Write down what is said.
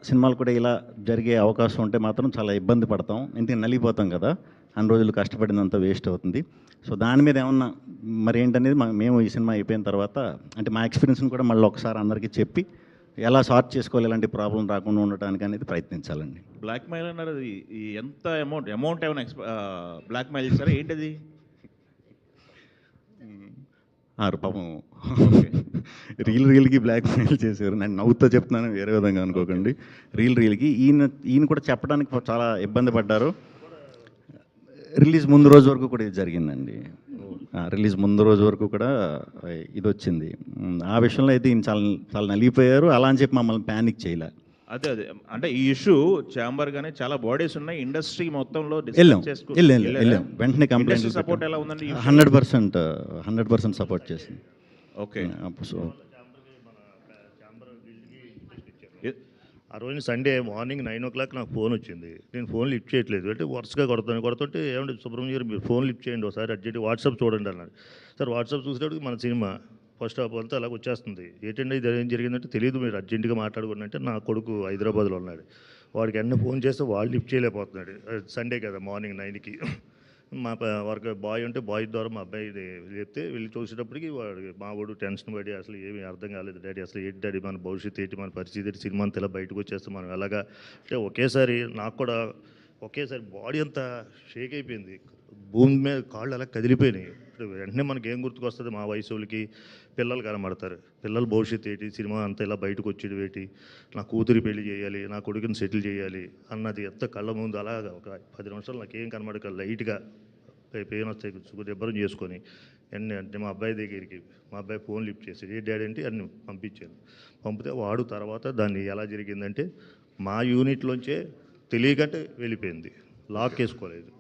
సినిమాలు కూడా ఇలా జరిగే అవకాశం ఉంటే మాత్రం చాలా ఇబ్బంది పడతాం. ఎందుకంటే నలిగిపోతాం కదా! అన్ని రోజులు కష్టపడిందంతా వేస్ట్ అవుతుంది. సో, దాని మీద ఏమన్నా మరేంటనేది మేము ఈ సినిమా అయిపోయిన తర్వాత అంటే మా ఎక్స్‌పీరియన్స్‌ని కూడా మళ్ళీ ఒకసారి అందరికీ చెప్పి ఎలా సార్ట్ చేసుకోవాలి, ఎలాంటి ప్రాబ్లమ్ రాకుండా ఉండటానికి అనేది ప్రయత్నించాలండి. బ్లాక్‌మెయిల్ అన్నారు. అది ఈ ఎంత అమౌంట్ ఏమైనా బ్లాక్‌మెయిల్ చేసారా ఏంటది? పాపం రీల్‌కి బ్లాక్‌మెయిల్ చేశారు. నేను నవ్వుతూ చెప్తున్నాను, వేరే విధంగా అనుకోకండి. రీల్‌కి ఈయన కూడా చెప్పడానికి చాలా ఇబ్బంది పడ్డారు. రిలీజ్ ముందు రోజు వరకు కూడా ఇది జరిగిందండి. రిలీజ్ ముందు రోజు వరకు కూడా ఇదొచ్చింది. ఆ విషయంలో అయితే ఈయన చాలా చాలా నలిగిపోయారు. అలా అని చెప్పి మమ్మల్ని ప్యానిక్ చేయలే. అదే. అంటే ఈ ఇష్యూ ఛాంబర్ గానే చాలా బాడీస్ ఉన్నాయి. ఇండస్ట్రీ మొత్తంలో వెళ్ళాం. వెంటనే కంప్లైంట్ సపోర్ట్ ఎలా ఉందండి? 100% సపోర్ట్ చేసింది. ఓకే. సో ఆ రోజు సండే మార్నింగ్ 9:00 నాకు ఫోన్ వచ్చింది. నేను ఫోన్ లిఫ్ట్ చేయట్లేదు. అంటే వరుసగా కొడుతుంటే ఏమంటే సుబ్రహ్మణ్యం గారు మీరు ఫోన్ లిఫ్ట్ చేయండి ఒకసారి అర్జెంట్ వాట్సాప్ చూడండి అన్నారు. సార్ వాట్సాప్ చూసేటప్పటికి మన సినిమా ఫస్ట్ హాఫ్ అంతా అలాగ వచ్చేస్తుంది. ఏంటంటే ఇది ఏం జరిగిందంటే తెలియదు, మీరు అర్జెంటుగా మాట్లాడుకోండి అంటే నా కొడుకు హైదరాబాద్లో ఉన్నాడు. వాడికి అన్న ఫోన్ చేస్తే వాడు లిఫ్ట్ చేయలేకపోతున్నాడు. సండే కదా మార్నింగ్ 9కి మా వర్క్ బాయ్ ఉంటే బాయ్ ద్వారా మా అబ్బాయి చెప్తే వెళ్ళి చూసేటప్పటికి వాడు మా వాడు టెన్షన్ పడి అసలు ఏమీ అర్థం కాలేదు డాడీ, అసలు ఏంటి డాడీ మన భవిష్యత్తు ఏంటి, మన పరిస్థితి ఏంటి, సినిమా అంతా ఇలా బయటకు వచ్చేస్తే మనం ఎలాగా అంటే ఒకేసారి నాకు కూడా ఒకేసారి బాడీ అంతా షేక్ అయిపోయింది. భూమి మీద కాళ్ళు అలా కదిలిపోయినాయి. వెంటనే మనకి ఏం గుర్తుకొస్తుంది, మా వయసు వాళ్ళకి పిల్లలు కనబడతారు. పిల్లల భవిష్యత్తు ఏంటి, సినిమా అంతా ఇలా బయటకు వచ్చేది ఏంటి, నా కూతురి పెళ్లి చేయాలి, నా కొడుకుని సెటిల్ చేయాలి అన్నది ఎంత కళ్ళ ముందు అలాగా ఒక 10 నిమిషాలు నాకేం కనబడక లైట్గా పెయిన్ వస్తాయి దెబ్బరం చేసుకొని అంటే మా అబ్బాయి దగ్గరికి మా అబ్బాయి ఫోన్ లిఫ్ట్ చేసి ఏ డాడీ అంటే అన్ని పంపించాను. పంపితే వాడు తర్వాత దాన్ని ఎలా జరిగిందంటే మా యూనిట్లోంచే తెలియకంటే వెళ్ళిపోయింది, లాక్ వేసుకోలేదు.